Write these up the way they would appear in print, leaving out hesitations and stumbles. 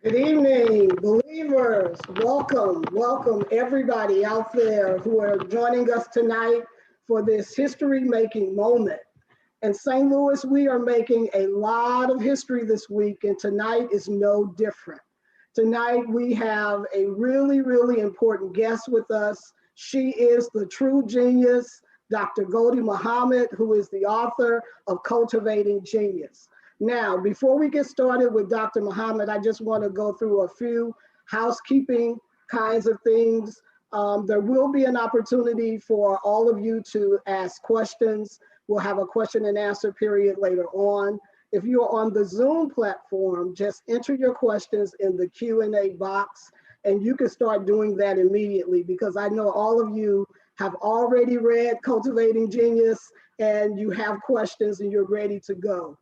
Good evening, believers. Welcome, welcome everybody out there who are joining us tonight for this history-making moment. In St. Louis, we are making a lot of history this week, and tonight is no different. Tonight, we have a really, really important guest with us. She is the true genius, Dr. Gholdy Muhammad, who is the author of Cultivating Genius. Now, before we get started with Dr. Muhammad, I just want to go through a few housekeeping kinds of things. There will be an opportunity for all of you to ask questions. We'll have a question and answer period later on. If you're on the Zoom platform, just enter your questions in the Q&A box, and you can start doing that immediately because I know all of you have already read Cultivating Genius and you have questions and you're ready to go.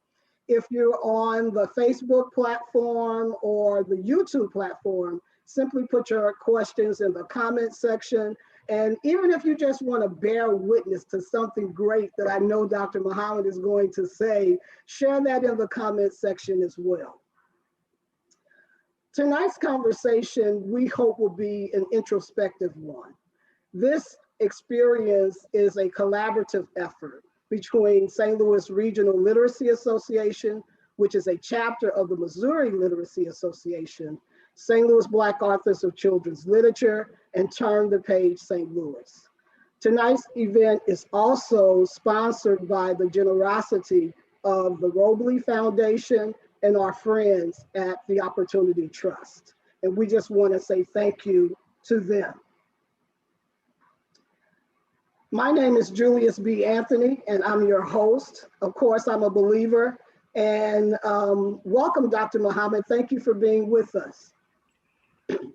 If you're on the Facebook platform or the YouTube platform, simply put your questions in the comment section. And even if you just want to bear witness to something great that I know Dr. Muhammad is going to say, share that in the comment section as well. Tonight's conversation, we hope, will be an introspective one. This experience is a collaborative effort between St. Louis Regional Literacy Association, which is a chapter of the Missouri Literacy Association, St. Louis Black Authors of Children's Literature, and Turn the Page St. Louis. Tonight's event is also sponsored by the generosity of the Robley Foundation and our friends at the Opportunity Trust. And we just want to say thank you to them. My name is Julius B. Anthony, and I'm your host. Of course, I'm a believer. And welcome, Dr. Muhammad. Thank you for being with us.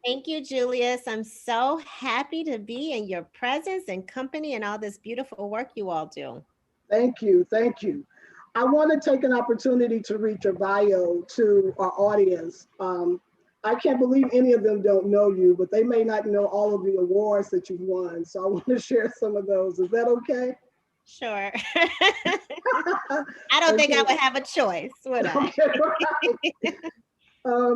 Thank you, Julius. I'm so happy to be in your presence and company and all this beautiful work you all do. Thank you. Thank you. I want to take an opportunity to read your bio to our audience. I can't believe any of them don't know you, but they may not know all of the awards that you've won. So I want to share some of those. Is that okay? Sure. I don't think I would have a choice, would I? Okay, right.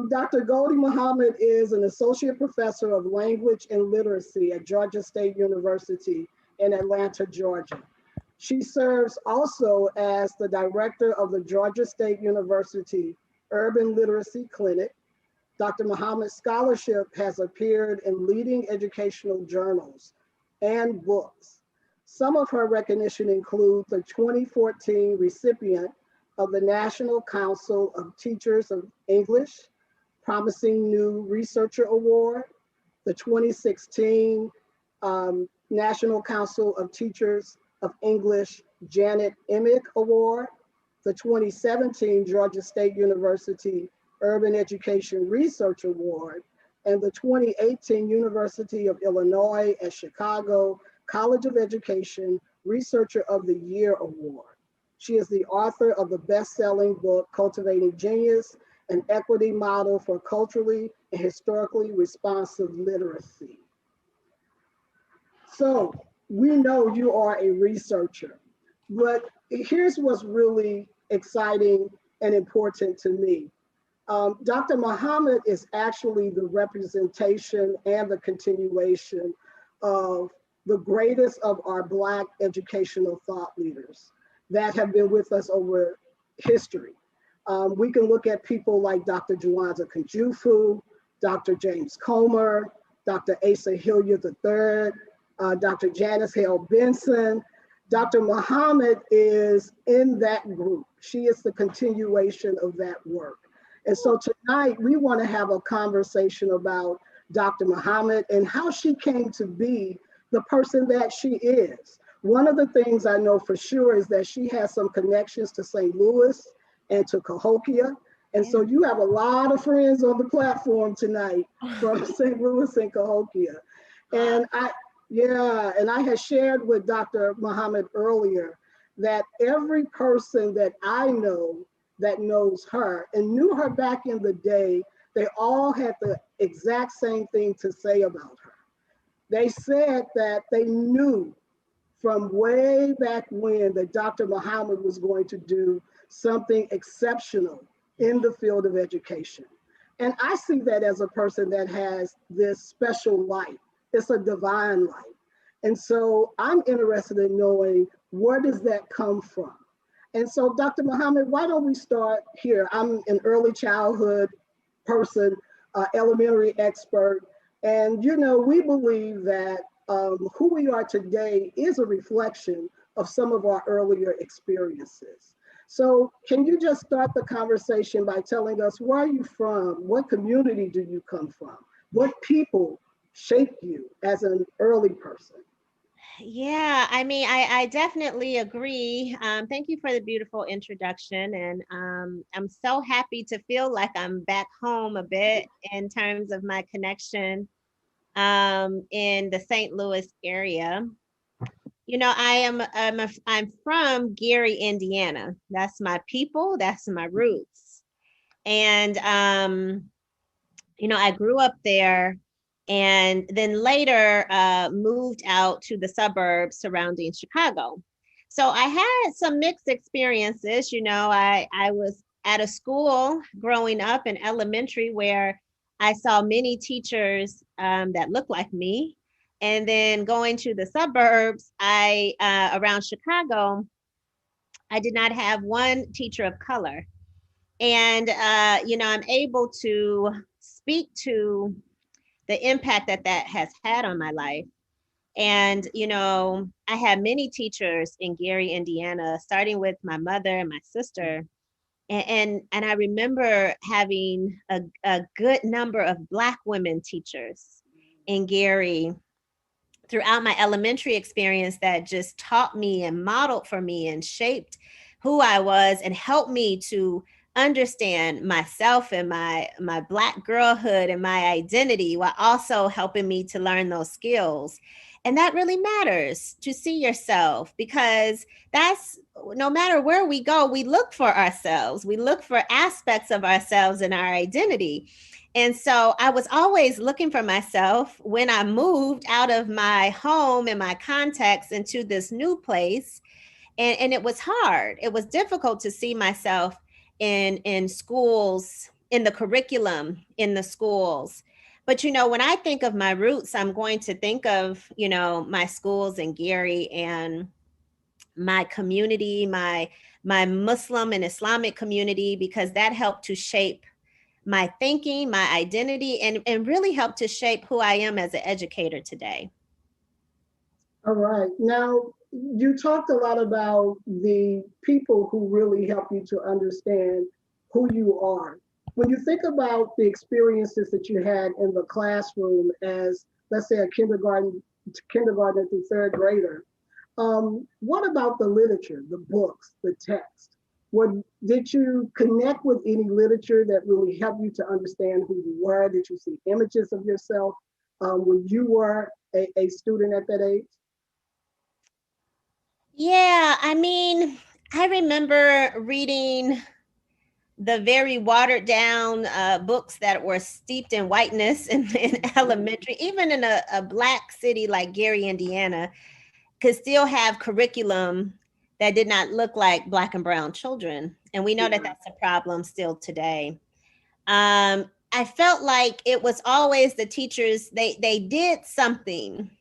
Dr. Gholdy Muhammad is an associate professor of language and literacy at Georgia State University in Atlanta, Georgia. She serves also as the director of the Georgia State University Urban Literacy Clinic. Dr. Muhammad's scholarship has appeared in leading educational journals and books. Some of her recognition include the 2014 recipient of the National Council of Teachers of English Promising New Researcher Award, the 2016 National Council of Teachers of English Janet Emick Award, the 2017 Georgia State University Urban Education Research Award, and the 2018 University of Illinois at Chicago College of Education Researcher of the Year Award. She is the author of the best-selling book, Cultivating Genius, an equity model for culturally and historically responsive literacy. So we know you are a researcher, but here's what's really exciting and important to me. Dr. Muhammad is actually the representation and the continuation of the greatest of our Black educational thought leaders that have been with us over history. We can look at people like Dr. Juwanza Kunjufu, Dr. James Comer, Dr. Asa Hilliard III, Dr. Janice Hale Benson. Dr. Muhammad is in that group. She is the continuation of that work. And so tonight we want to have a conversation about Dr. Muhammad and how she came to be the person that she is. One of the things I know for sure is that she has some connections to St. Louis and to Cahokia. And so you have a lot of friends on the platform tonight from St. Louis and Cahokia. And I had shared with Dr. Muhammad earlier that every person that I know that knows her and knew her back in the day, they all had the exact same thing to say about her. They said that they knew from way back when that Dr. Muhammad was going to do something exceptional in the field of education. And I see that as a person that has this special light. It's a divine light. And so I'm interested in knowing, where does that come from? And so, Dr. Muhammad, why don't we start here? I'm an early childhood person, elementary expert. And, we believe that who we are today is a reflection of some of our earlier experiences. So, can you just start the conversation by telling us, where are you from? What community do you come from? What people shaped you as an early person? Yeah, I mean, I definitely agree. Thank you for the beautiful introduction. And I'm so happy to feel like I'm back home a bit in terms of my connection in the St. Louis area. I'm from Gary, Indiana. That's my people, that's my roots. And I grew up there and then later moved out to the suburbs surrounding Chicago. So I had some mixed experiences. I was at a school growing up in elementary where I saw many teachers that looked like me. And then going to the suburbs, around Chicago, I did not have one teacher of color. And, I'm able to speak to the impact that that has had on my life. And, I had many teachers in Gary, Indiana, starting with my mother and my sister. And I remember having a good number of Black women teachers in Gary throughout my elementary experience that just taught me and modeled for me and shaped who I was and helped me to understand myself and my Black girlhood and my identity, while also helping me to learn those skills. And that really matters, to see yourself, because that's, no matter where we go, we look for ourselves, we look for aspects of ourselves and our identity. And so I was always looking for myself when I moved out of my home and my context into this new place. And it was hard. It was difficult to see myself in schools, in the curriculum, in the schools. But when I think of my roots, I'm going to think of, my schools in Gary and my community, my Muslim and Islamic community, because that helped to shape my thinking, my identity, and really helped to shape who I am as an educator today. All right. Now, you talked a lot about the people who really help you to understand who you are. When you think about the experiences that you had in the classroom as, let's say, a kindergarten to third grader, what about the literature, the books, the text? Did you connect with any literature that really helped you to understand who you were? Did you see images of yourself when you were a student at that age? Yeah, I mean, I remember reading the very watered down books that were steeped in whiteness in elementary, even in a Black city like Gary, Indiana, could still have curriculum that did not look like Black and brown children. And we know that that's a problem still today. I felt like it was always the teachers, they did something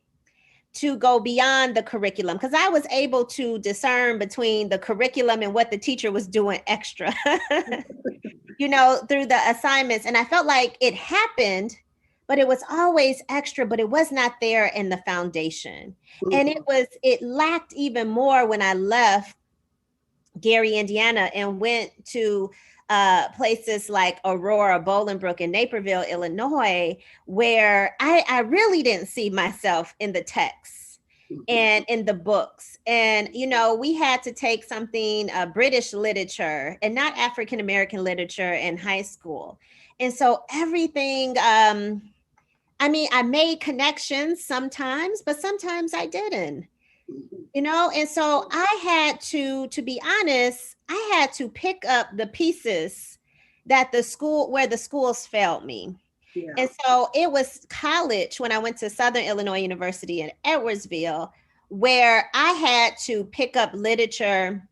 to go beyond the curriculum, because I was able to discern between the curriculum and what the teacher was doing extra, through the assignments. And I felt like it happened, but it was always extra, but it was not there in the foundation. And it lacked even more when I left Gary, Indiana, and went to places like Aurora, Bolingbrook, and Naperville, Illinois, where I really didn't see myself in the texts and in the books. And, we had to take something, British literature and not African American literature in high school. And so everything, I made connections sometimes, but sometimes I didn't. And so I had to be honest, I had to pick up the pieces that where the schools failed me. Yeah. And so it was college, when I went to Southern Illinois University in Edwardsville, where I had to pick up literature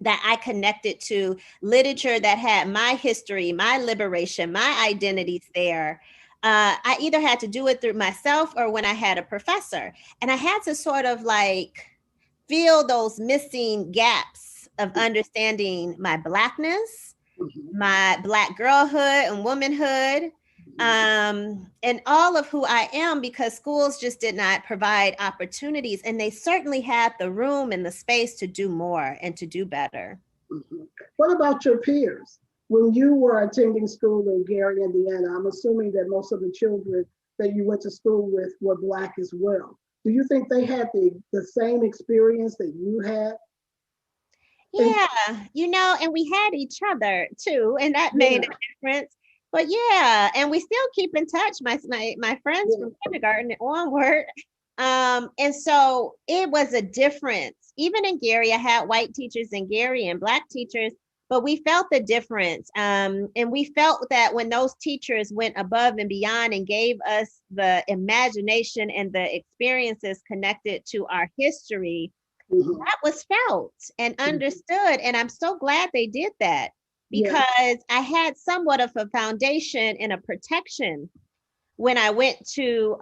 that I connected to literature that had my history, my liberation, my identities there. I either had to do it through myself or when I had a professor. And I had to sort of like fill those missing gaps of understanding my Blackness, Mhm. my Black girlhood and womanhood, and all of who I am, because schools just did not provide opportunities, and they certainly had the room and the space to do more and to do better. Mhm. What about your peers? When you were attending school in Gary, Indiana, I'm assuming that most of the children that you went to school with were Black as well. Do you think they had the same experience that you had? And Yeah, and we had each other too, and that made a yeah, difference. But yeah, and we still keep in touch, my friends from yeah. kindergarten onward. And so it was a difference. Even in Gary, I had white teachers in Gary and Black teachers, but we felt the difference. And we felt that when those teachers went above and beyond and gave us the imagination and the experiences connected to our history, Mhm. that was felt and Mhm. understood. And I'm so glad they did that, Yeah, because I had somewhat of a foundation and a protection when I went to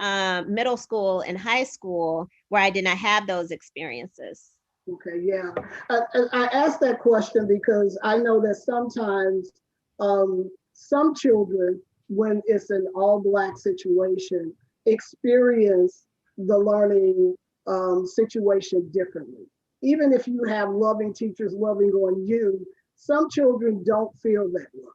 middle school and high school where I did not have those experiences. okay, yeah. I asked that question because I know that sometimes some children, when it's an all Black situation, experience the learning situation differently. Even if you have loving teachers loving on you, some children don't feel that love.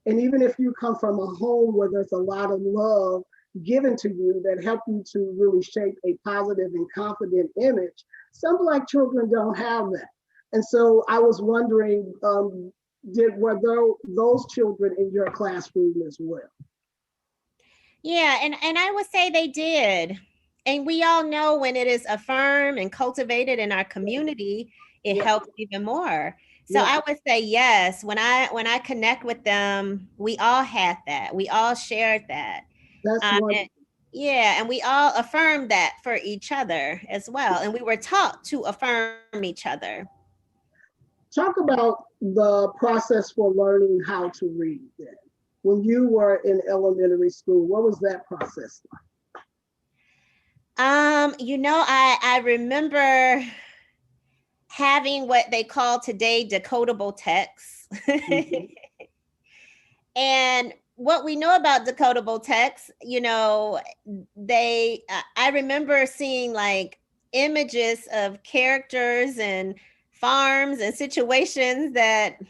And even if you come from a home where there's a lot of love given to you that help you to really shape a positive and confident image, some Black children don't have that. And so I was wondering, were those children in your classroom as well? Yeah, and I would say they did. And we all know when it is affirmed and cultivated in our community, it Yeah, helps even more. So yeah, I would say yes, when I connect with them, we all had that. We all shared that. that's And wonderful. yeah, and we all affirmed that for each other as well. And we were taught to affirm each other. Talk about the process for learning how to read then. When you were in elementary school, what was that process I remember having what they call today decodable text. like? Mhm. And what we know about decodable text, I remember seeing like images of characters and farms and situations that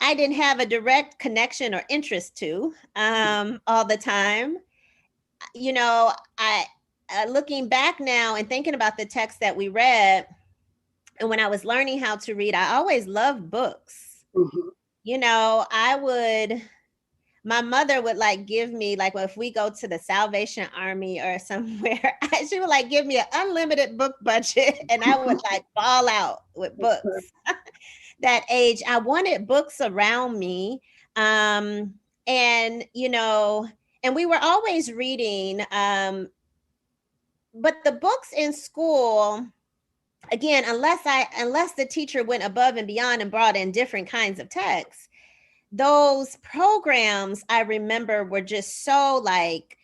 I didn't have a direct connection or interest to all the time. I looking back now and thinking about the text that we read, and when I was learning how to read, I always loved books. Mhm. I would my mother would like give me like, well, if we go to the Salvation Army or somewhere, she would like give me an unlimited book budget, and I would like ball out with books. That age, I wanted books around me. Um and you know and we were always reading, but the books in school, again, unless the teacher went above and beyond and brought in different kinds of texts, those programs I remember were just so like,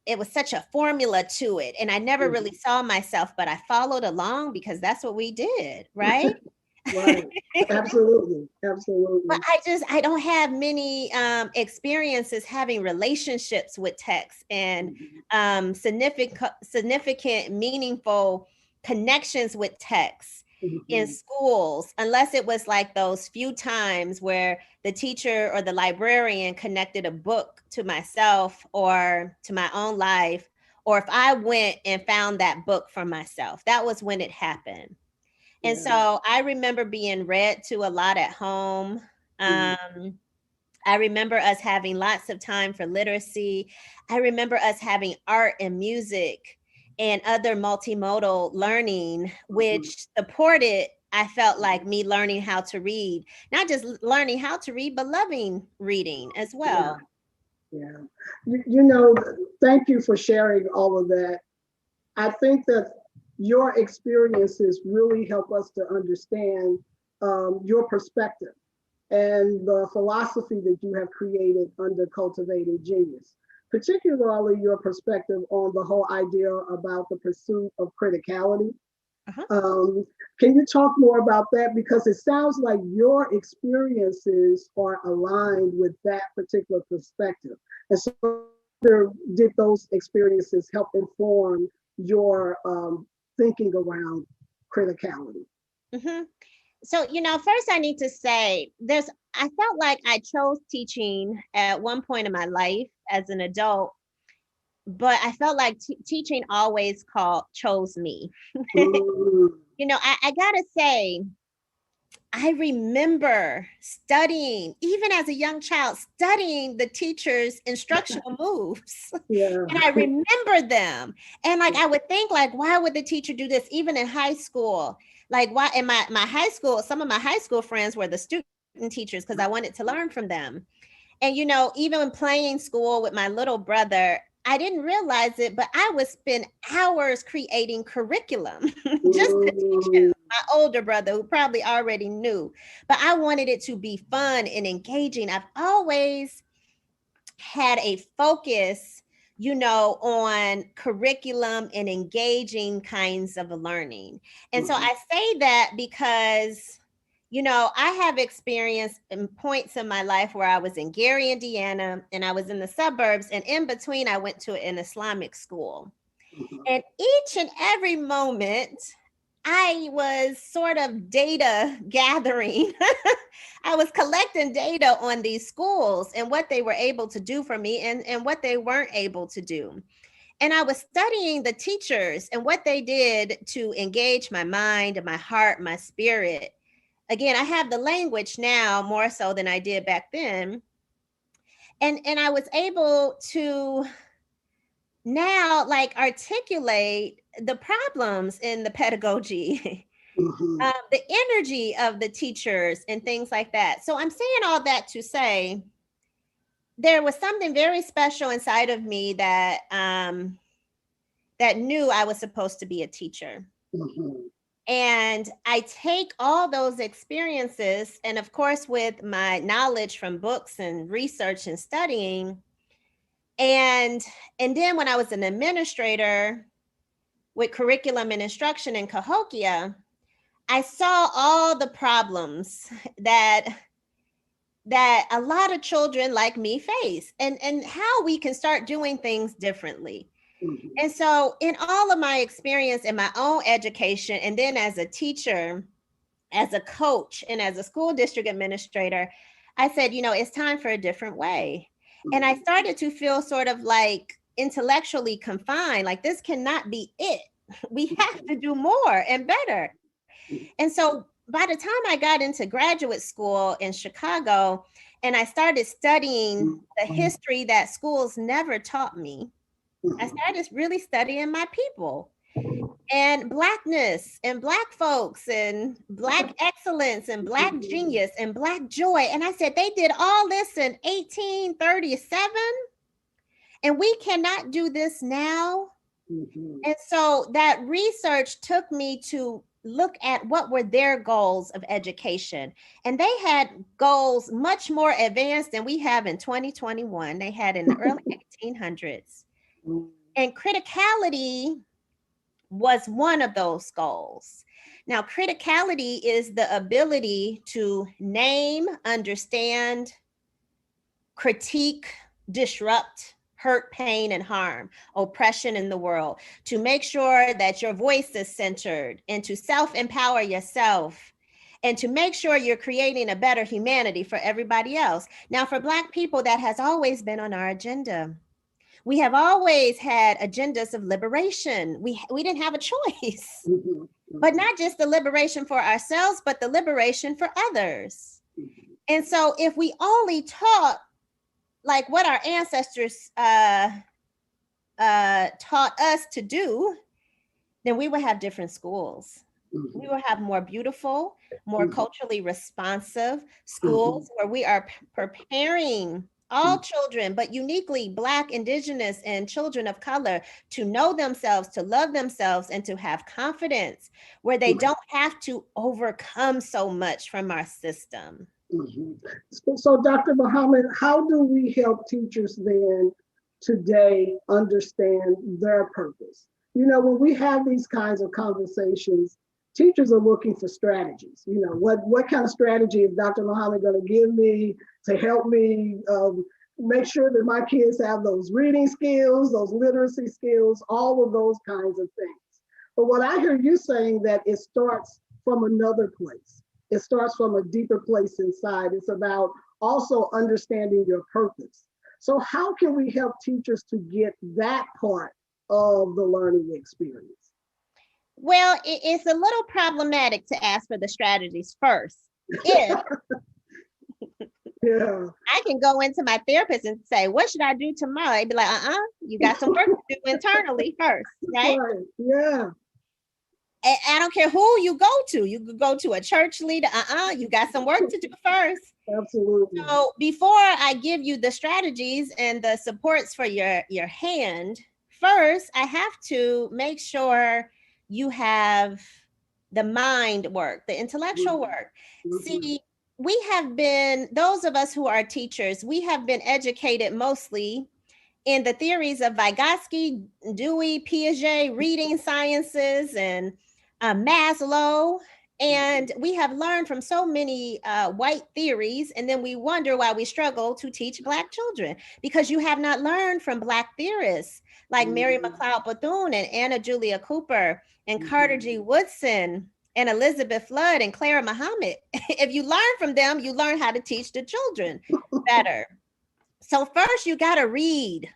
it was such a formula to it, and I never Mhm. really saw myself, but I followed along because that's what we did, right? Right. Absolutely. But Absolutely. I don't have many experiences having relationships with text and Mhm. significant, meaningful connections with text in Mhm. schools, unless it was like those few times where the teacher or the librarian connected a book to myself or to my own life, or if I went and found that book for myself. That was when it happened. And Yeah. so I remember being read to a lot at home. Mhm. Um, I remember us having lots of time for literacy. I remember us having art and music and other multimodal learning, Mhm. which supported, I felt like, me learning how to read, not just learning how to read, but loving reading as Yeah. well. Yeah. You know, thank you for sharing all of that. I think that your experiences really help us to understand your perspective and the philosophy that you have created under Cultivating Genius, particularly your perspective on the whole idea about the pursuit of criticality. Uh-huh. Can you talk more about that? Because it sounds like your experiences are aligned with that particular perspective. And so, did those experiences help inform your thinking around criticality? Hmm. So, first I need to say I felt like I chose teaching at one point in my life as an adult, but I felt like teaching always chose me. Mm, I gotta say, I remember studying, even as a young child, studying the teacher's instructional moves. yeah. And I remember them. And like I would think, like, why would the teacher do this even in high school? Like, why in my high school, some of my high school friends were the student teachers because I wanted to learn from them. And even when playing school with my little brother, I didn't realize it, but I would spend hours creating curriculum just to teach him, Mm, my older brother, who probably already knew. But I wanted it to be fun and engaging. I've always had a focus, on curriculum and engaging kinds of learning. And so mhm, I say that because I have experienced in points in my life where I was in Gary, Indiana, and I was in the suburbs, and in between, I went to an Islamic school. mhm, And each and every moment, I was sort of data gathering. I was collecting data on these schools and what they were able to do for me and what they weren't able to do. And I was studying the teachers and what they did to engage my mind and my heart, my spirit. Again, I have the language now more so than I did back then. And I was able to now like articulate the problems in the pedagogy, mhm, the energy of the teachers and things like that. So I'm saying all that to say there was something very special inside of me that knew I was supposed to be a teacher. mhm, And I take all those experiences, and of course, with my knowledge from books and research and studying, and then when I was an administrator with curriculum and instruction in Cahokia, I saw all the problems that a lot of children like me face, and how we can start doing things differently. mhm, And so, in all of my experience in my own education, and then as a teacher, as a coach, and as a school district administrator, I said, it's time for a different way. And I mhm, started to feel sort of like intellectually confined, like this cannot be it. We have to do more and better. mhm, And so by the time I got into graduate school in Chicago and I started studying the history that schools never taught me, I mhm, started really studying my people and blackness and black folks and black excellence and black genius and black joy. And I said, they did all this in 1837 and we cannot do this now. mhm, And so that research took me to look at what were their goals of education. And they had goals much more advanced than we have in 2021. They had in the early 1800s. mhm, And criticality was one of those goals. Now, criticality is the ability to name, understand, critique, disrupt, hurt, pain, and harm, oppression in the world, to make sure that your voice is centered and to self empower yourself and to make sure you're creating a better humanity for everybody else. Now, for Black people, that has always been on our agenda. We have always had agendas of liberation. We didn't have a choice, mhm, but not just the liberation for ourselves, but the liberation for others. And so, if we only taught like what our ancestors taught us to do, then we would have different schools. We mhm, will have more beautiful, more mhm, culturally responsive mhm, schools where we are preparing all children, but uniquely Black, Indigenous, and children of color, to know themselves, to love themselves, and to have confidence where they don't have to overcome so much from our system. Mhm. So, Dr. Muhammad, how do we help teachers then today understand their purpose? You know, when we have these kinds of conversations, teachers are looking for strategies. You know, what kind of strategy is Dr. Muhammad going to give me to help me make sure that my kids have those reading skills, those literacy skills, all of those kinds of things. But what I hear you saying that it starts from another place. It starts from a deeper place inside. It's about also understanding your purpose. So how can we help teachers to get that part of the learning experience? Well, it's a little problematic to ask for the strategies first. If Yeah. I can go into my therapist and say, what should I do tomorrow? They'd be like, you got some work to do internally first, right? Right. Yeah. And I don't care who you go to. You could go to a church leader. You got some work to do first. Absolutely. So before I give you the strategies and the supports for your hand, first I have to make sure you have the mind work, the intellectual work. See, we have been, those of us who are teachers, we have been educated mostly in the theories of Vygotsky, Dewey, Piaget, reading sciences, and Maslow. And we have learned from so many white theories, and then we wonder why we struggle to teach Black children, because you have not learned from Black theorists like Mary McLeod Bethune and Anna Julia Cooper and Carter G. Woodson and Elizabeth Flood and Clara Muhammad. If you learn from them, you learn how to teach the children better. So first you got to read.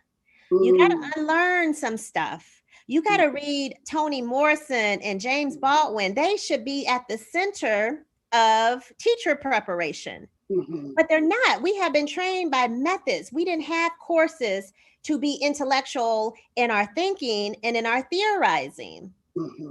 You got to unlearn some stuff. You got to read Toni Morrison and James Baldwin. They should be at the center of teacher preparation, but they're not. We have been trained by methods. We didn't have courses to be intellectual in our thinking and in our theorizing.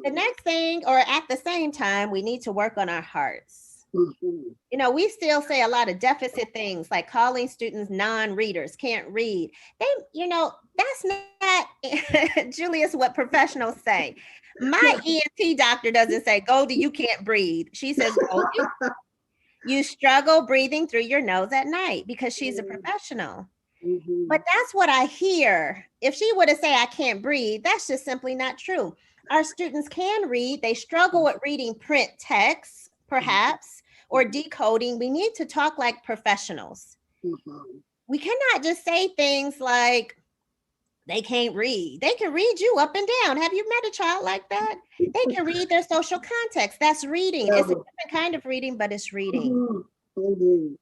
The next thing, or at the same time, we need to work on our hearts. You know, we still say a lot of deficit things like calling students non-readers, can't read. They, you know, that's not, Julius, what professionals say. My ENT doctor doesn't say, Gholdy, you can't breathe. She says, Gholdy, you struggle breathing through your nose at night, because she's a professional. But that's what I hear. If she would have said, I can't breathe, that's just simply not true. Our students can read. They struggle with reading print text, perhaps, or decoding. We need to talk like professionals. We cannot just say things like, they can't read. They can read you up and down. Have you met a child like that? They can read their social context. That's reading. It's a different kind of reading, but it's reading. Indeed.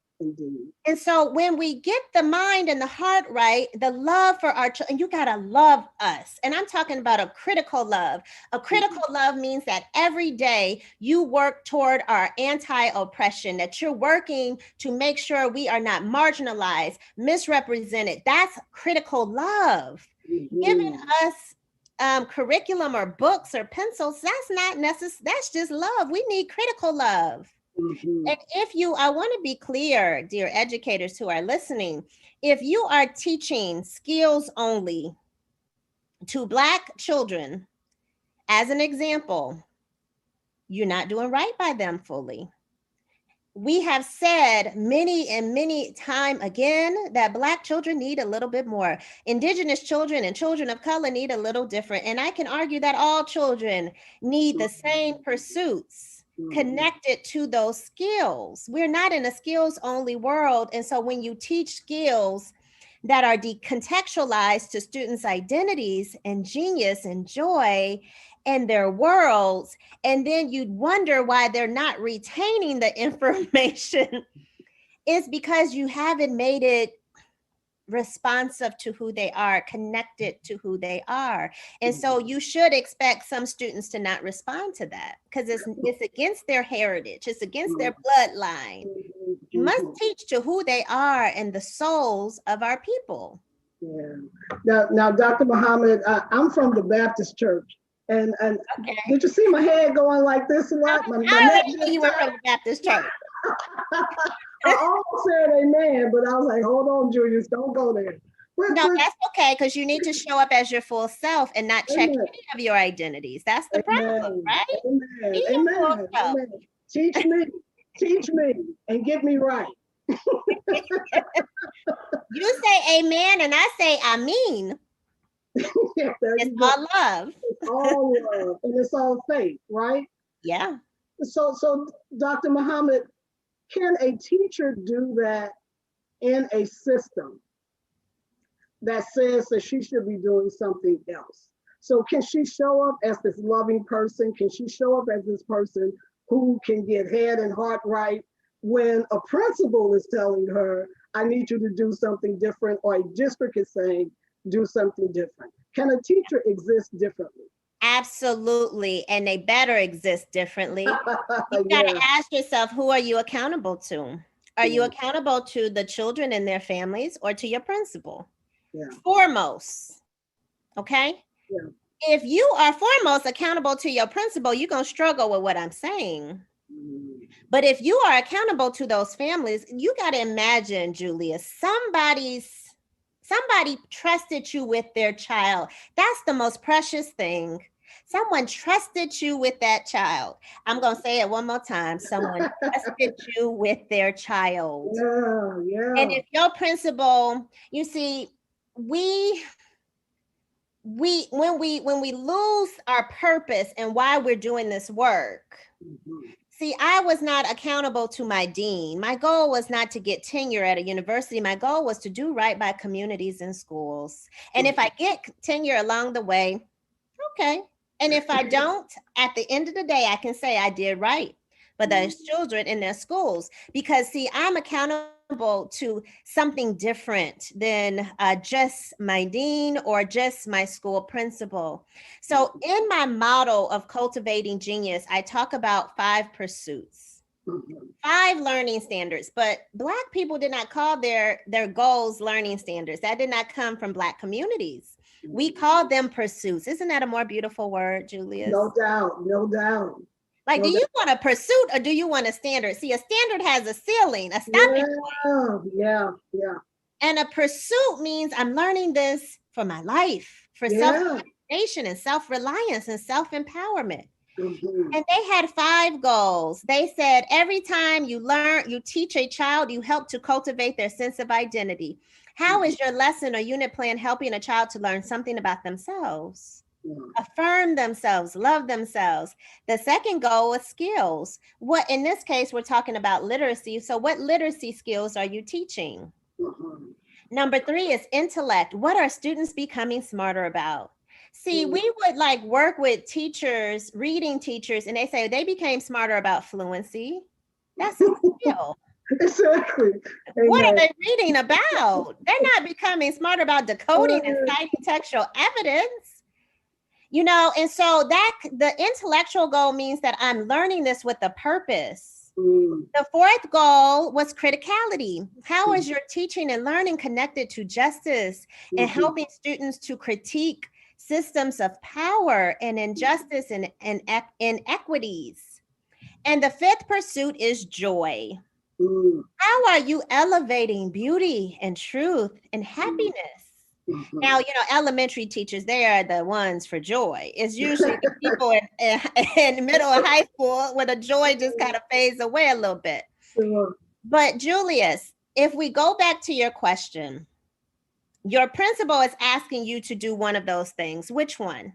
And so when we get the mind and the heart right, the love for our children, you got to love us. And I'm talking about a critical love. A critical love means that every day you work toward our anti-oppression, that you're working to make sure we are not marginalized, misrepresented. That's critical love. Giving us curriculum or books or pencils, that's not necessary. That's just love. We need critical love. And if you, I want to be clear, dear educators who are listening, if you are teaching skills only to Black children, as an example, you're not doing right by them fully. We have said many and many time again that Black children need a little bit more. Indigenous children and children of color need a little different. And I can argue that all children need the same pursuits connected to those skills. We're not in a skills only world. And so when you teach skills that are decontextualized to students' identities and genius and joy and their worlds, and then you'd wonder why they're not retaining the information, is because you haven't made it responsive to who they are, connected to who they are. And so you should expect some students to not respond to that, because it's against their heritage, it's against their bloodline. You must teach to who they are and the souls of our people. Now, Dr. Muhammad, I'm from the Baptist church. And did you see my head going like this a lot? I already knew you were from the Baptist church. I almost said amen, but I was like, hold on, Julius, don't go there. No, that's okay, because you need to show up as your full self and not check amen, any of your identities. That's the problem, amen, right? amen, Be your full amen, self. amen. Teach me, and get me right. You say amen, and I say I mean. Yeah, there It's you go. all love. It's all love and it's all faith, right? Yeah. So Dr. Muhammad, can a teacher do that in a system that says that she should be doing something else? So can she show up as this loving person? Can she show up as this person who can get head and heart right when a principal is telling her, I need you to do something different, or a district is saying, do something different? Can a teacher exist differently? Absolutely. And they better exist differently. You got to Yeah, ask yourself, who are you accountable to? Are you yeah, accountable to the children and their families, or to your principal? yeah, Foremost, okay? yeah. If you are foremost accountable to your principal, you're going to struggle with what I'm saying. Mm. But if you are accountable to those families, you got to imagine, Julius, somebody trusted you with their child. That's the most precious thing. Someone trusted you with that child. I'm going to say it one more time. Someone trusted you with their child. Yeah, yeah. And if your principal, you see, we when we lose our purpose and why we're doing this work. Mhm. See, I was not accountable to my dean. My goal was not to get tenure at a university. My goal was to do right by communities and schools. And if I get tenure along the way, okay. And if I don't, at the end of the day, I can say I did right for those children in their schools. Because, see, I'm accountable to something different than just my dean or just my school principal. So, in my model of cultivating genius, I talk about 5 pursuits. Mhm. 5 learning standards, but Black people did not call their goals learning standards. That did not come from Black communities. We call them pursuits. Isn't that a more beautiful word, Julius? No doubt, no doubt. Like, do No doubt. you want a pursuit or do you want a standard? See, a standard has a ceiling, a stopping point. Yeah, yeah, And a pursuit means I'm learning this for my life, for yeah. self-determination and self-reliance and self-empowerment. Mhm. And they had 5 goals. They said every time you learn, you teach a child, you help to cultivate their sense of identity. How is your lesson or unit plan helping a child to learn something about themselves? Yeah. Affirm themselves, love themselves. The second goal is skills. What in this case, we're talking about literacy. So, what literacy skills are you teaching? Mhm. Number 3 is intellect. What are students becoming smarter about? See, Mhm. we would like work with teachers, reading teachers, and they say they became smarter about fluency. That's a skill. Exactly. What are Amen. they reading about? They're not becoming smarter about decoding and citing textual evidence. And so that the intellectual goal means that I'm learning this with a purpose. Mm. The 4th goal was criticality. How is your teaching and learning connected to justice and Mhm. helping students to critique systems of power and injustice and inequities? And the 5th pursuit is joy. Mm. How are you elevating beauty and truth and happiness? Mhm. Now, elementary teachers, they are the ones for joy. It's usually the people in middle and high school where the joy just kind of fades away a little bit. Sure. But Julius, if we go back to your question, your principal is asking you to do one of those things. Which one?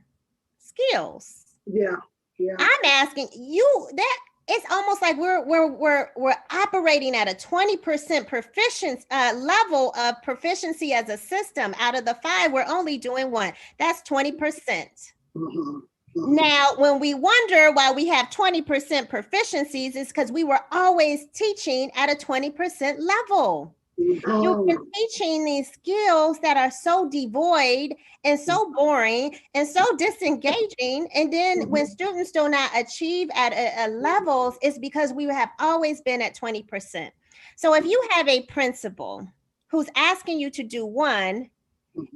Skills. Yeah, yeah. I'm asking you that it's almost like we're operating at a 20% proficiency level of proficiency as a system. Out of the 5, we're only doing 1. That's 20%. Mhm. Mhm. Now, when we wonder why we have 20% proficiencies, is because we were always teaching at a 20% level. You've been Mhm. teaching these skills that are so devoid and so boring and so disengaging. And then when Mhm. students do not achieve at a levels, it's because we have always been at 20%. So if you have a principal who's asking you to do 1,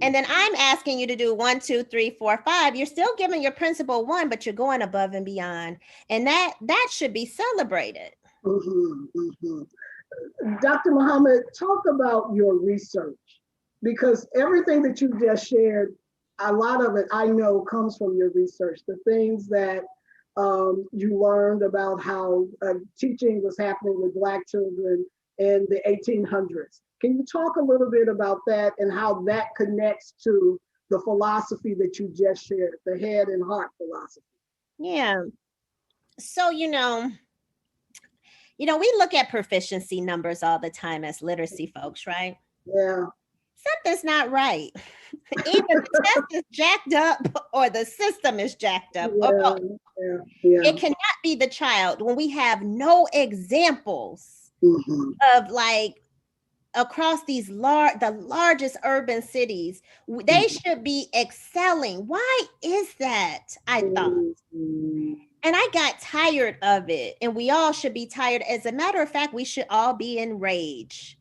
and then I'm asking you to do 1, 2, 3, 4, 5, you're still giving your principal 1, but you're going above and beyond. And that should be celebrated. Mhm. Mhm. Dr. Muhammad, talk about your research because everything that you just shared, a lot of it I know comes from your research. The things that you learned about how teaching was happening with Black children in the 1800s. Can you talk a little bit about that and how that connects to the philosophy that you just shared, the head and heart philosophy? Yeah. So, we look at proficiency numbers all the time as literacy folks, right? Yeah. Something's not right. Either the test is jacked up or the system is jacked up, or Yeah, both. yeah, yeah. It cannot be the child when we have no examples Mm-hmm. of like across the largest urban cities. They should be excelling. Why is that? I thought. Mm-hmm. And I got tired of it. And we all should be tired. As a matter of fact, we should all be enraged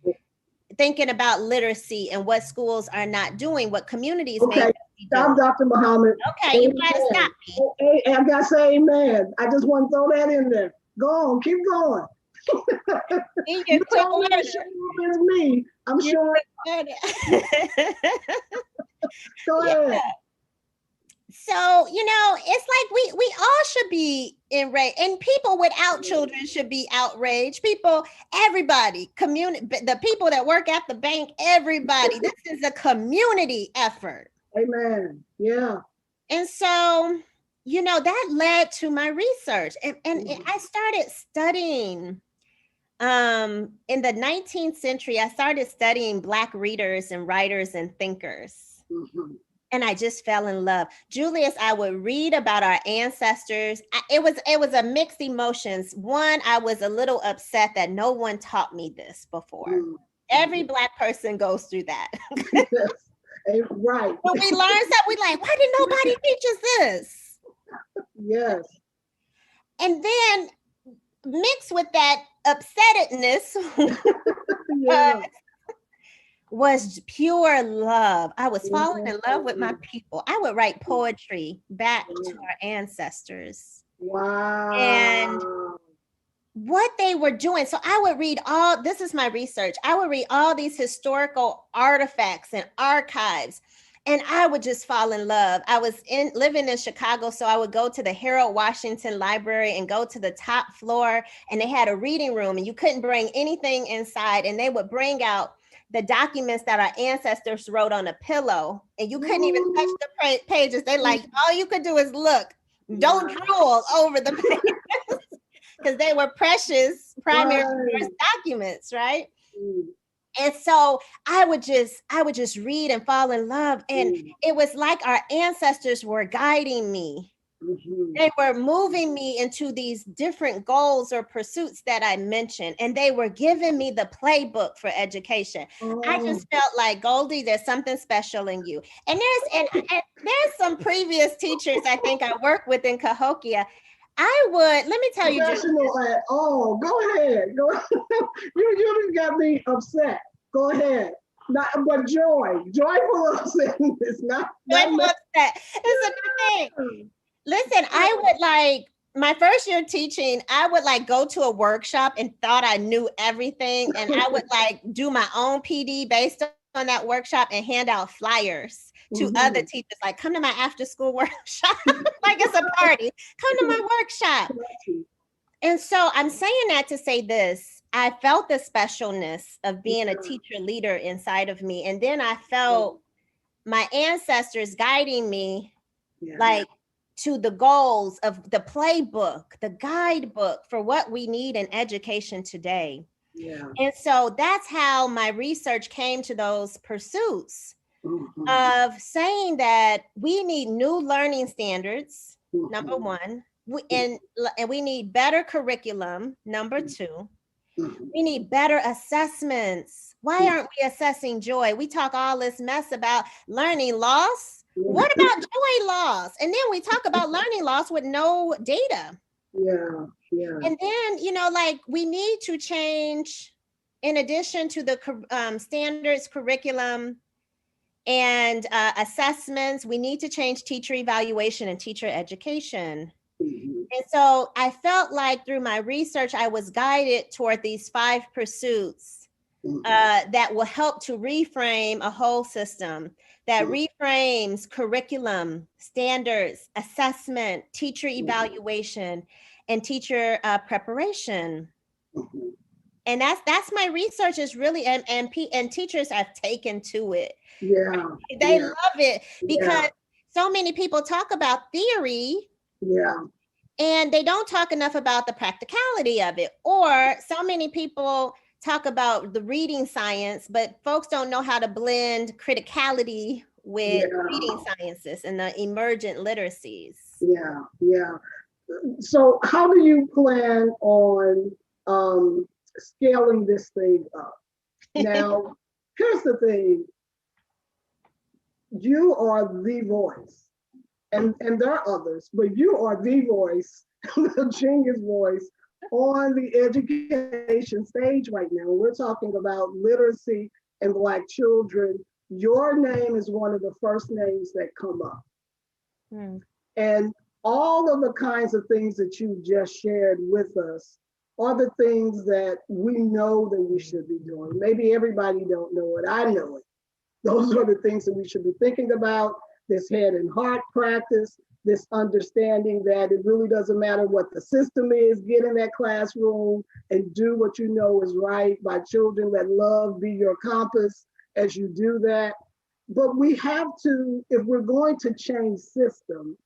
thinking about literacy and what schools are not doing, what communities may Okay, be stop, doing. Dr. Muhammad. Okay, you gotta Amen. stop me. Hey, I gotta say amen. I just want to throw that in there. Go on, keep going. Be You your quick told me to show learner. up as me. I'm You're sure. quick learner. Go Yeah. ahead. So, it's like we all should be enraged, and people without children should be outraged. People, everybody, community, the people that work at the bank, everybody. This is a community effort. Amen. Yeah. And so, that led to my research. And I started studying in the 19th century. I started studying Black readers and writers and thinkers. Mm-hmm. And I just fell in love. Julius, I would read about our ancestors. It was a mixed emotions. One, I was a little upset that no one taught me this before. Mm-hmm. Every Black person goes through that. Yes. Right. When we learn something, we like, why did nobody teach us this? Yes. And then mixed with that upsettedness Yeah. was pure love. I was falling in love with my people. I would write poetry back to our ancestors. Wow. And what they were doing. So I would read this is my research. I would read all these historical artifacts and archives, and I would just fall in love. I was living in Chicago, so I would go to the Harold Washington Library and go to the top floor, and they had a reading room, and you couldn't bring anything inside, and they would bring out the documents that our ancestors wrote on a pillow, and you couldn't even touch the pages. They like, all you could do is look. Don't drool over the pages because they were precious primary source documents, right? And so I would just read and fall in love. And it was like our ancestors were guiding me. They were moving me into these different goals or pursuits that I mentioned, and they were giving me the playbook for education. I just felt like, Gholdy, there's something special in you. And there's some previous teachers I think I worked with in Cahokia. Let me tell you, Professional at all. Go ahead. Go ahead. You just got me upset. Go ahead. But joyful upset is not. Joyful upset. It's a good thing. Listen, I would like my first year teaching, I would like go to a workshop and thought I knew everything. And I would like do my own PD based on that workshop and hand out flyers to other teachers, like come to my after school workshop, like it's a party, come to my workshop. And so I'm saying that to say this, I felt the specialness of being a teacher leader inside of me. And then I felt my ancestors guiding me like to the goals of the playbook, the guidebook for what we need in education today. Yeah. And so that's how my research came to those pursuits of saying that we need new learning standards, number one, and we need better curriculum, number two. We need better assessments. Why aren't we assessing joy? We talk all this mess about learning loss. What about joy loss? And then we talk about learning loss with no data. Yeah. And then, like we need to change, in addition to the standards, curriculum, and assessments, we need to change teacher evaluation and teacher education. And so I felt like through my research, I was guided toward these 5 pursuits that will help to reframe a whole system that reframes curriculum, standards, assessment, teacher evaluation, and teacher preparation. And that's my research is really, and teachers have taken to it. Yeah. They Yeah. love it because Yeah. so many people talk about theory. Yeah. And they don't talk enough about the practicality of it. Or so many people talk about the reading science, but folks don't know how to blend criticality with reading sciences and the emergent literacies. Yeah. Yeah. So how do you plan on scaling this thing up? Now, here's the thing. You are the voice. And there are others, but you are the voice, the genius voice on the education stage right now. We're talking about literacy and Black children. Your name is one of the first names that come up. And all of the kinds of things that you just shared with us are the things that we know that we should be doing. Maybe everybody don't know it. I know it. Those are the things that we should be thinking about. This head and heart practice, this understanding that it really doesn't matter what the system is, get in that classroom and do what you know is right. By children, let love be your compass as you do that. But we have to, if we're going to change system,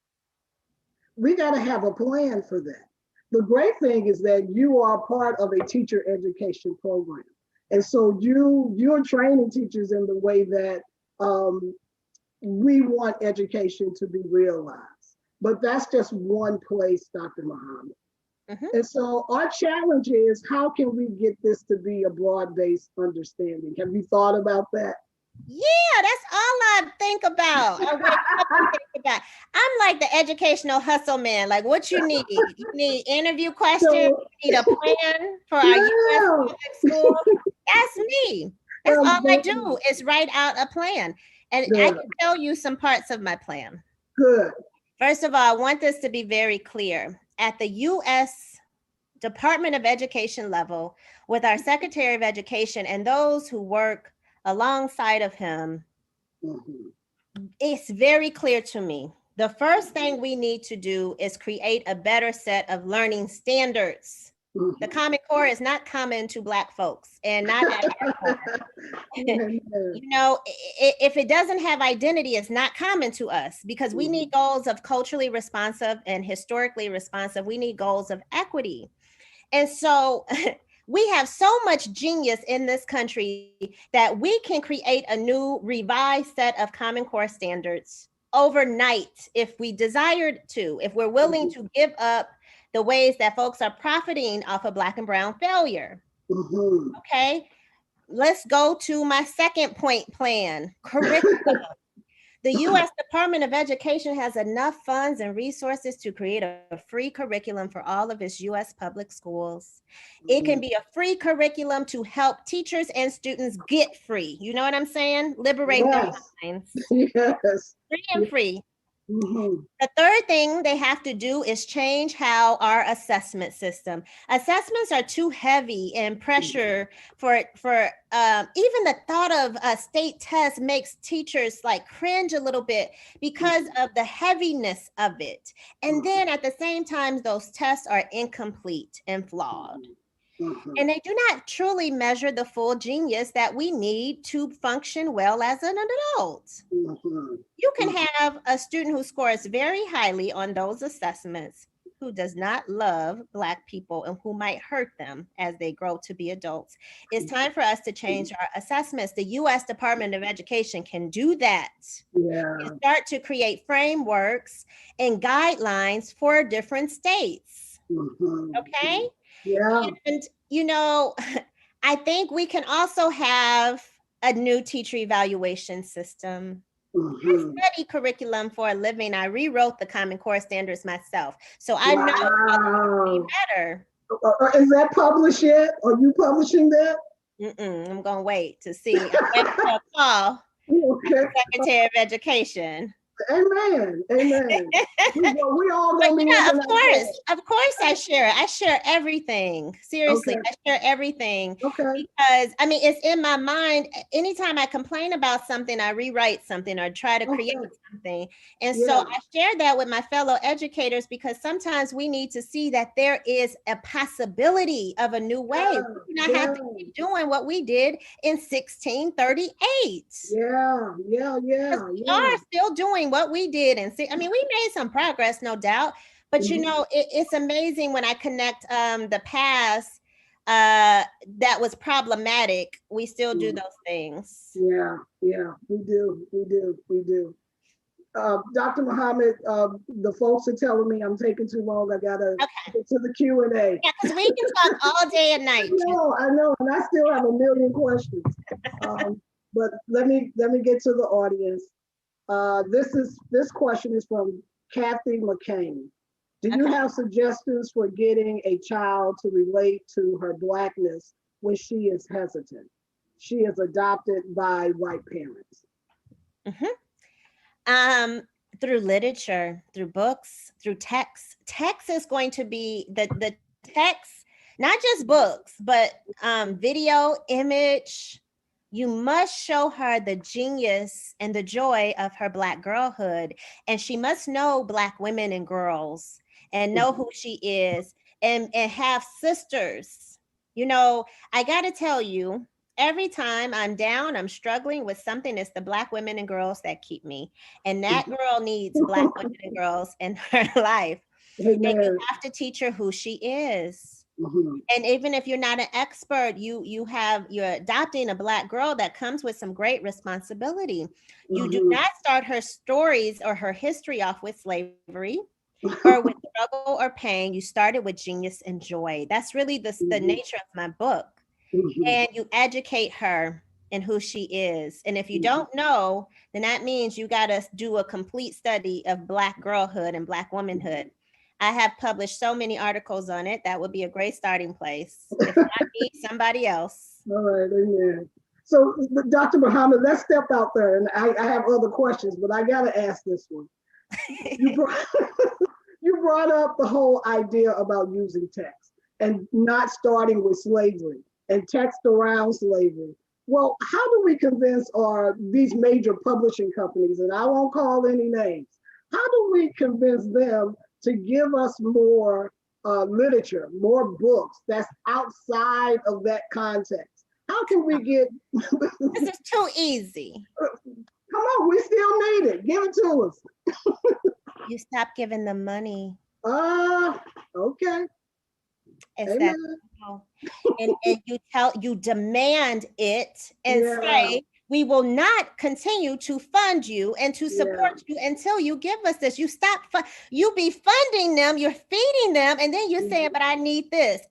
we got to have a plan for that. The great thing is that you are part of a teacher education program. And so you're training teachers in the way that we want education to be realized. But that's just one place, Dr. Muhammad. And so our challenge is, how can we get this to be a broad-based understanding? Have you thought about that? Yeah, that's all I think about. I'm like the educational hustle man. Like, what you need? You need interview questions. You need a plan for our U.S. public schools. That's me. That's all I do is write out a plan. And I can tell you some parts of my plan. Good. First of all, I want this to be very clear. At the U.S. Department of Education level, with our Secretary of Education and those who work alongside of him, it's very clear to me. The first thing we need to do is create a better set of learning standards. The Common Core is not common to Black folks and not at our core. You know, if it doesn't have identity, it's not common to us because we need goals of culturally responsive and historically responsive. We need goals of equity. And so we have so much genius in this country that we can create a new revised set of Common Core standards overnight if we desired to, if we're willing to give up the ways that folks are profiting off of Black and brown failure. Okay, let's go to my second point plan, curriculum. The U.S. Department of Education has enough funds and resources to create a free curriculum for all of its U.S. public schools. It can be a free curriculum to help teachers and students get free. You know what I'm saying? Liberate their minds. Yes. Free and free. The third thing they have to do is change how our assessment system. Assessments are too heavy and pressure for even the thought of a state test makes teachers like cringe a little bit because of the heaviness of it. And then at the same time, those tests are incomplete and flawed. And they do not truly measure the full genius that we need to function well as an adult. You can have a student who scores very highly on those assessments who does not love Black people and who might hurt them as they grow to be adults. It's time for us to change our assessments. The U.S. Department of Education can do that. And start to create frameworks and guidelines for different states. Okay? And, you know, I think we can also have a new teacher evaluation system. I study curriculum for a living. I rewrote the Common Core standards myself. So I know how to be better. Is that published yet? Are you publishing that? I'm going to wait to see. I'm waiting for a call. Secretary of Education. Amen. Amen. We all But gonna be yeah, looking at that. of course I share. I share everything. Seriously, Okay. I share everything Okay. because I mean it's in my mind. Anytime I complain about something, I rewrite something or try to create Okay. something. And so Yeah. I share that with my fellow educators because sometimes we need to see that there is a possibility of a new way. Yeah. We do not have Yeah. to keep doing what we did in 1638. Yeah. Yeah. Because Yeah. we Yeah. are still doing what we did and see. I mean, we made some progress, no doubt, but you Mhm. know, it's amazing when I connect the past that was problematic. We still do Mhm. those things. Yeah. Yeah. We do. We do. We do. Dr. Muhammad, the folks are telling me I'm taking too long. I gotta Okay. get to the Q&A. Yeah, because we can talk all day and night. I know, and I still have a million questions. But let me get to the audience. This question is from Kathy McCain. Do you Okay. have suggestions for getting a child to relate to her Blackness when she is hesitant? She is adopted by white parents. Mhm. Um, through literature, through books, through text. Text is going to be the text, not just books, but video, image. You must show her the genius and the joy of her Black girlhood, and she must know Black women and girls and know who she is, and have sisters. You know, I got to tell you, every time I'm down, I'm struggling with something, it's the Black women and girls that keep me. And that girl needs Black women and girls in her life. And you Amen. have to teach her who she is. Mhm. And even if you're not an expert, you're adopting a Black girl that comes with some great responsibility. You do Mhm. not start her stories or her history off with slavery or with struggle or pain. You started with genius and joy. That's really the Mhm. nature of my book. Mhm. And you educate her in who she is. And if you Mhm. don't know, then that means you got to do a complete study of Black girlhood and Black womanhood. I have published so many articles on it. That would be a great starting place. If not me, somebody else. All right, amen. So, Dr. Muhammad, let's step out there, and I have other questions, but I got to ask this one. You brought, you brought up the whole idea about using text and not starting with slavery and text around slavery. Well, how do we convince these major publishing companies, and I won't call any names, how do we convince them to give us more literature, more books that's outside of that context? How can we get, This is too easy. come on, we still need it. Give it to us. You stop giving them money. Uh, okay. It's that Amen. simple. And you demand it and Yeah, say, we will not continue to fund you and to yeah. support you until you give us this. You stop, you be funding them, you're feeding them, and then you're saying, Mhm. but I need this.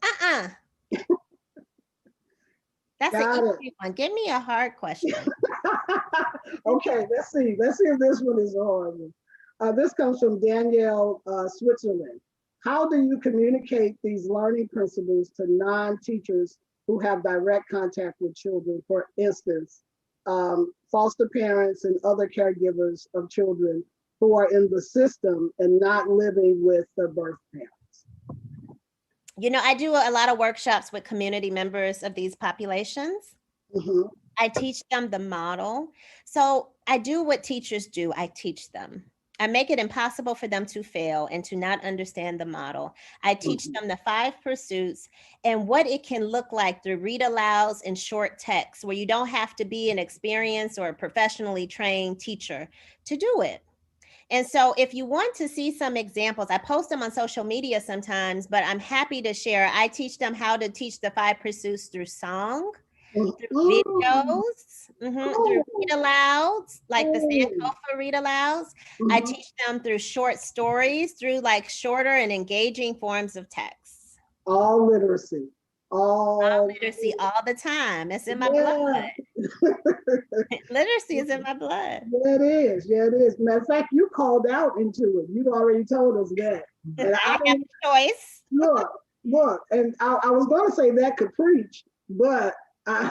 That's an Got it. easy one. Give me a hard question. Okay, let's see. Let's see if this one is a hard one. This comes from Danielle, Switzerland. How do you communicate these learning principles to non-teachers who have direct contact with children? For instance, foster parents and other caregivers of children who are in the system and not living with their birth parents. You know, I do a lot of workshops with community members of these populations. Mhm. I teach them the model. So I do what teachers do. I teach them. I make it impossible for them to fail and to not understand the model. I teach Mhm. them the 5 pursuits and what it can look like through read alouds and short text, where you don't have to be an experienced or professionally trained teacher to do it. And so, if you want to see some examples, I post them on social media sometimes, but I'm happy to share. I teach them how to teach the 5 pursuits through song, through Mhm. videos, through read Cool. alouds, like the Cool. Sankofa read alouds. I Mhm. teach them through short stories, through like shorter and engaging forms of text. All literacy. All Literacy all the time. It's in my blood. yeah. Literacy is in my blood. Yeah, it is. Yeah, it is. Matter of fact, you called out into it. You already told us that. And I I have didn't a choice. look, and I was going to say that could preach, but I,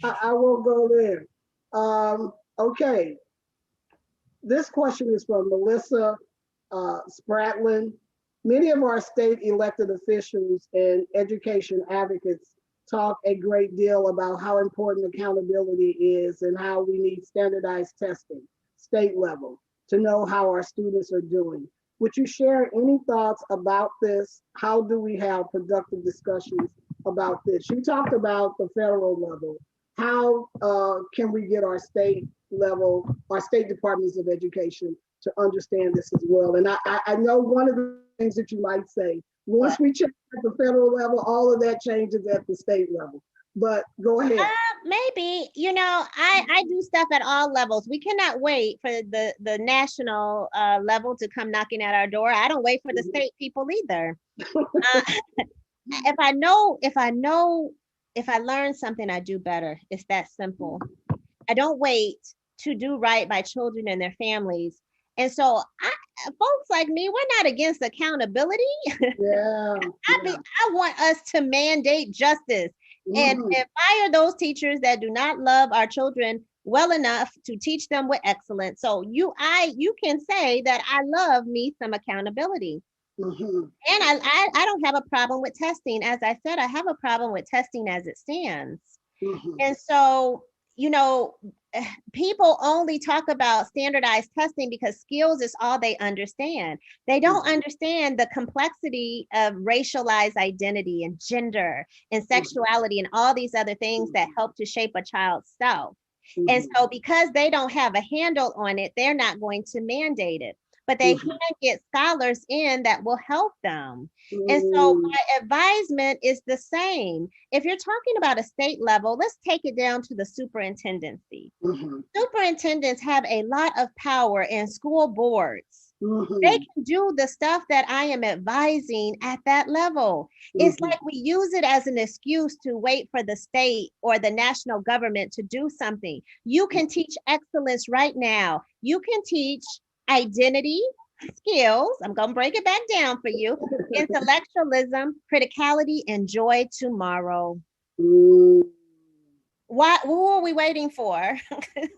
I won't go there. Okay. This question is from Melissa Spratlin. Many of our state elected officials and education advocates talk a great deal about how important accountability is and how we need standardized testing, state level, to know how our students are doing. Would you share any thoughts about this? How do we have productive discussions about this? You talked about the federal level. How can we get our state level, our state departments of education to understand this as well? And I know one of the things that you might say, once we check at the federal level, all of that changes at the state level. But go ahead. Maybe, I do stuff at all levels. We cannot wait for the national level to come knocking at our door. I don't wait for the state people either. If I learn something, I do better. It's that simple. I don't wait to do right by children and their families. And so folks like me, we're not against accountability. Yeah. I want us to mandate justice and fire those teachers that do not love our children well enough to teach them with excellence. So you can say that I love me some accountability. And I don't have a problem with testing. As I said, I have a problem with testing as it stands. And so, people only talk about standardized testing because skills is all they understand. They don't understand the complexity of racialized identity and gender and sexuality and all these other things that help to shape a child's self. And so because they don't have a handle on it, they're not going to mandate it. But they can get scholars in that will help them. And so my advisement is the same. If you're talking about a state level, let's take it down to the superintendency. Superintendents have a lot of power in school boards. They can do the stuff that I am advising at that level. It's like we use it as an excuse to wait for the state or the national government to do something. You can teach excellence right now. You can teach identity, skills. I'm going to break it back down for you. Intellectualism, criticality, and joy tomorrow. Who are we waiting for?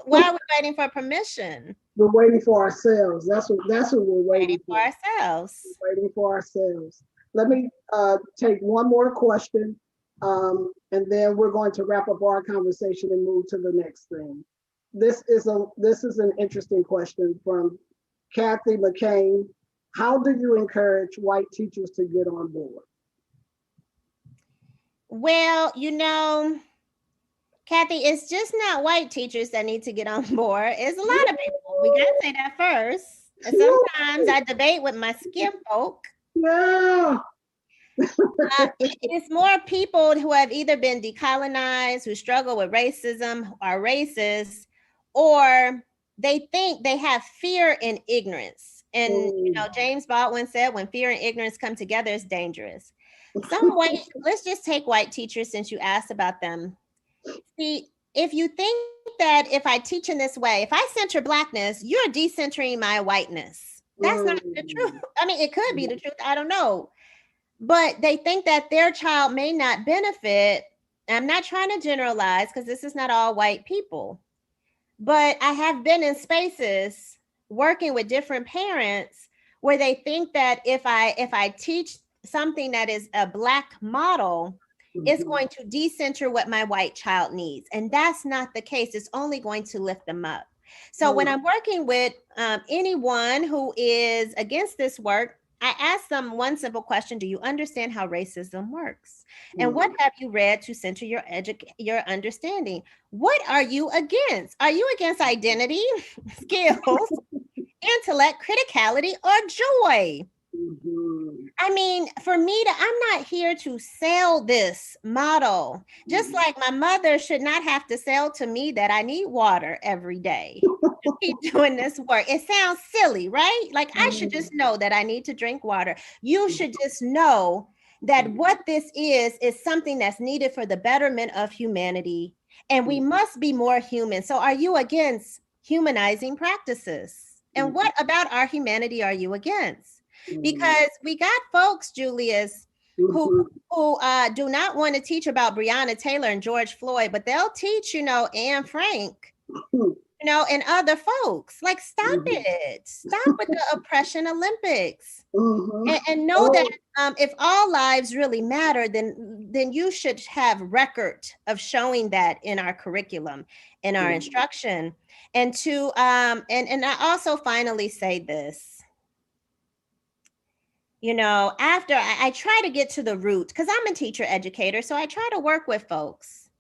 Why are we waiting for permission? We're waiting for ourselves. That's what we're waiting for. Ourselves. We're waiting for ourselves. Let me take one more question, and then we're going to wrap up our conversation and move to the next thing. This is an interesting question from Kathy McCain. How do you encourage white teachers to get on board? Well, Kathy, it's just not white teachers that need to get on board. It's a lot of people. We got to say that first. And sometimes I debate with my skin folk. Yeah. It's more people who have either been decolonized, who struggle with racism, are racist, or they think they have fear and ignorance. And, James Baldwin said, when fear and ignorance come together, it's dangerous. Let's just take white teachers since you asked about them. See, if you think that if I teach in this way, if I center Blackness, you're decentering my whiteness. That's not the truth. I mean, it could be the truth. I don't know. But they think that their child may not benefit. I'm not trying to generalize because this is not all white people. But I have been in spaces working with different parents where they think that if I teach something that is a Black model, it's going to decenter what my white child needs. And that's not the case. It's only going to lift them up. So when I'm working with anyone who is against this work, I ask them one simple question. Do you understand how racism works? And what have you read to center your understanding? What are you against? Are you against identity, skills, intellect, criticality, or joy? I mean, for me, I'm not here to sell this model. Just like my mother should not have to sell to me that I need water every day to keep doing this work. It sounds silly, right? Like I should just know that I need to drink water. You should just know that what this is something that's needed for the betterment of humanity. And we must be more human. So are you against humanizing practices? And what about our humanity are you against? Because we got folks, Julius, who do not want to teach about Breonna Taylor and George Floyd, but they'll teach, Anne Frank and other folks. Like, stop it. Stop with the oppression Olympics. And know that if all lives really matter, then you should have record of showing that in our curriculum, in our instruction. And to and I also finally say this, after I try to get to the root, because I'm a teacher educator, so I try to work with folks.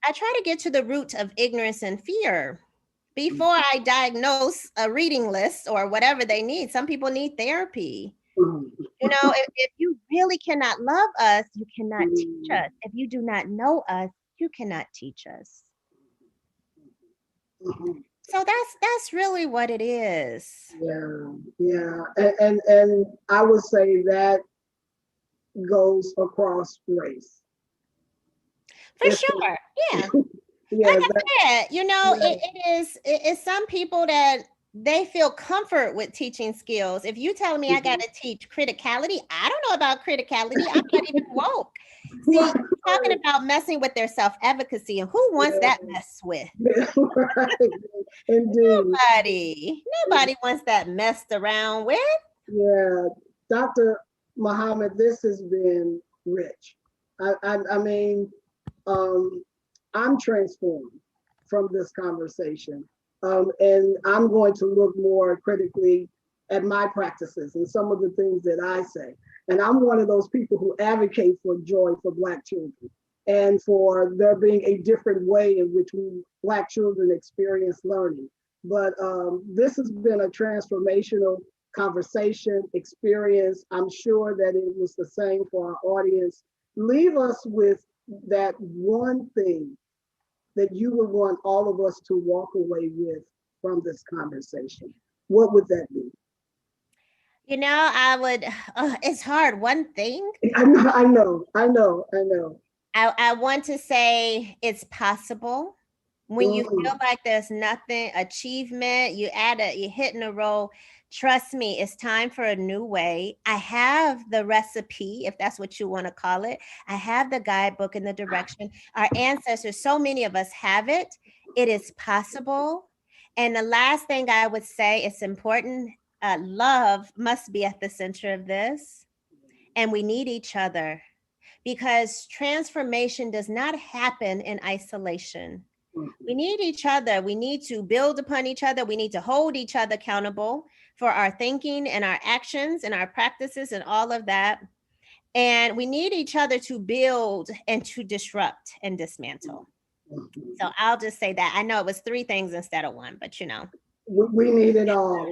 I try to get to the root of ignorance and fear before I diagnose a reading list or whatever they need. Some people need therapy. If you really cannot love us, you cannot teach us. If you do not know us, you cannot teach us. So that's really what it is. Yeah. And I would say that goes across race. For sure. Yeah. Yeah, like I said, it is some people that they feel comfort with teaching skills. If you tell me I got to teach criticality, I don't know about criticality. I'm not even woke. See, talking about messing with their self-efficacy, and who wants that mess with? Indeed. Nobody wants that messed around with. Yeah, Dr. Muhammad, this has been rich. I mean, I'm transformed from this conversation. And I'm going to look more critically at my practices and some of the things that I say. And I'm one of those people who advocate for joy for Black children and for there being a different way in which Black children experience learning. But this has been a transformational conversation, experience. I'm sure that it was the same for our audience. Leave us with that one thing that you would want all of us to walk away with from this conversation. What would that be? I would, it's hard. One thing. I know. I want to say it's possible. When you feel like there's nothing, achievement, you're hitting a roll. Trust me, it's time for a new way. I have the recipe, if that's what you want to call it. I have the guidebook and the direction. Our ancestors, so many of us have it. It is possible. And the last thing I would say, it's important. Love must be at the center of this. And we need each other because transformation does not happen in isolation. We need each other. We need to build upon each other. We need to hold each other accountable for our thinking and our actions and our practices and all of that. And we need each other to build and to disrupt and dismantle. So I'll just say that. I know it was 3 things instead of 1, but We need it all.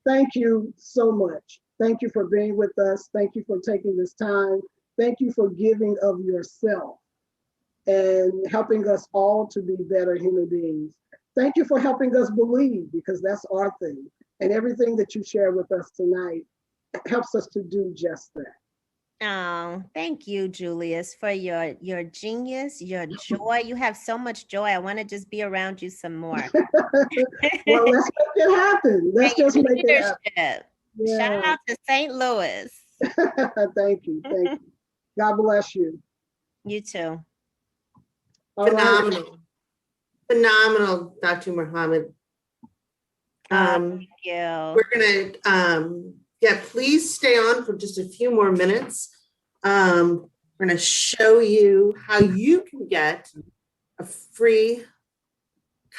Thank you so much. Thank you for being with us. Thank you for taking this time. Thank you for giving of yourself and helping us all to be better human beings. Thank you for helping us believe, because that's our thing. And everything that you share with us tonight helps us to do just that. Oh, thank you, Julius, for your genius, your joy. You have so much joy. I want to just be around you some more. Well, let's make it happen. Let's just make it happen. Yeah. Shout out to St. Louis. Thank you. God bless you. You too. Phenomenal. Phenomenal, Dr. Muhammad. Thank you. We're going to, please stay on for just a few more minutes. We're going to show you how you can get a free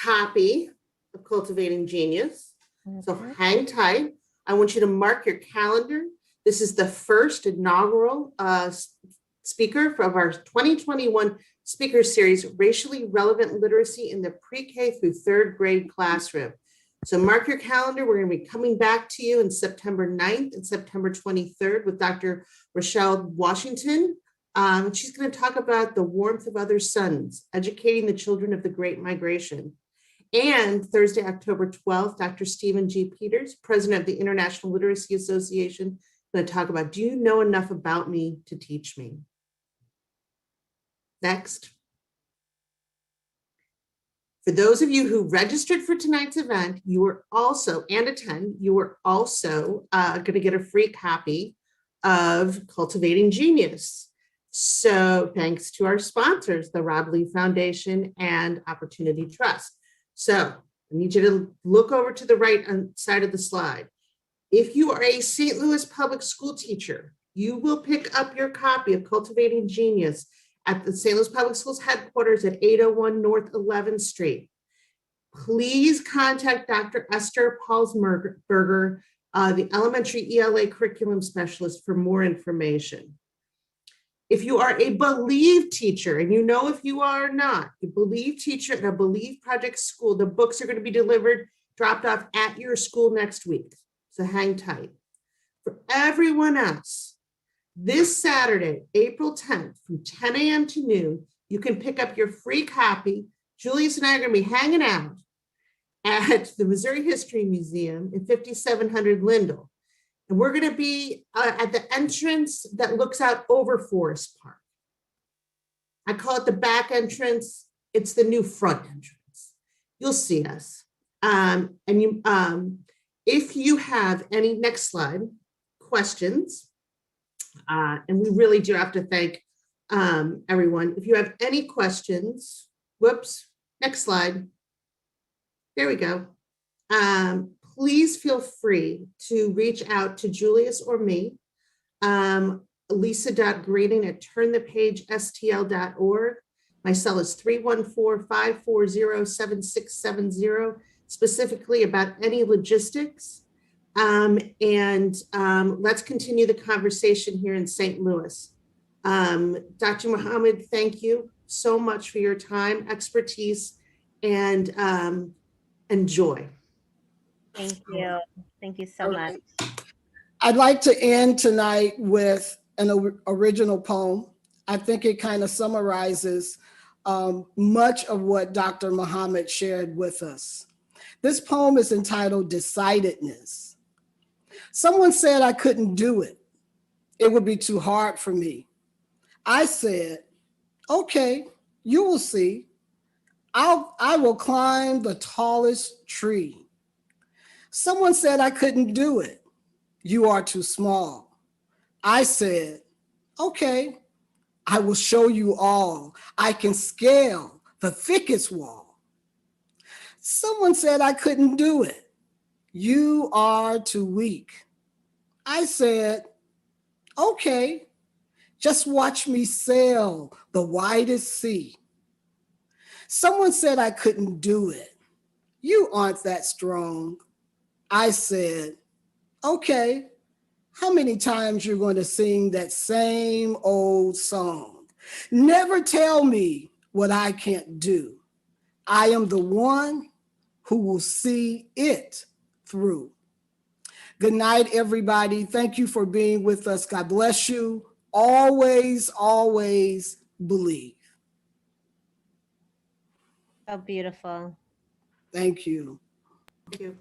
copy of Cultivating Genius. So hang tight. I want you to mark your calendar. This is the first inaugural speaker from our 2021 speaker series, Racially Relevant Literacy in the Pre-K through 3rd grade classroom. So mark your calendar. We're going to be coming back to you in September 9th and September 23rd with Dr. Rochelle Washington. She's going to talk about the warmth of other suns, educating the children of the Great Migration. And Thursday, October 12th, Dr. Stephen G. Peters, president of the International Literacy Association, is going to talk about, do you know enough about me to teach me? Next. For those of you who registered for tonight's event, you are also, and attend, you are also going to get a free copy of Cultivating Genius. So thanks to our sponsors, the Rob Lee Foundation and Opportunity Trust. So I need you to look over to the right side of the slide. If you are a St. Louis public school teacher, you will pick up your copy of Cultivating Genius at the St. Louis Public Schools headquarters at 801 North 11th Street. Please contact Dr. Esther Paulsberger, the elementary ELA curriculum specialist, for more information. If you are a Believe teacher, and you know if you are not, a Believe teacher at a Believe Project school, the books are going to be delivered, dropped off at your school next week. So hang tight. For everyone else, this Saturday, April 10th, from 10 a.m. to noon, you can pick up your free copy. Julius and I are going to be hanging out at the Missouri History Museum in 5700 Lindell. And we're going to be at the entrance that looks out over Forest Park. I call it the back entrance. It's the new front entrance. You'll see us. If you have any, next slide, questions, and we really do have to thank everyone. If you have any questions, whoops, next slide. There we go. Please feel free to reach out to Julius or me, lisa.greening@turnthepagesTL.org. My cell is 314-540-7670, specifically about any logistics. Let's continue the conversation here in St. Louis. Dr. Muhammad, thank you so much for your time, expertise, and joy. Thank you. Thank you so much. I'd like to end tonight with an original poem. I think it kind of summarizes much of what Dr. Muhammad shared with us. This poem is entitled Decidedness. Someone said I couldn't do it. It would be too hard for me. I said, okay, you will see. I will climb the tallest tree. Someone said I couldn't do it. You are too small. I said, okay, I will show you all. I can scale the thickest wall. Someone said I couldn't do it. You are too weak. I said, okay, just watch me sail the widest sea. Someone said I couldn't do it. You aren't that strong. I said, okay, how many times you're going to sing that same old song? Never tell me what I can't do. I am the one who will see it through. Good night, everybody. Thank you for being with us. God bless you. Always, always believe. So beautiful. Thank you. Thank you.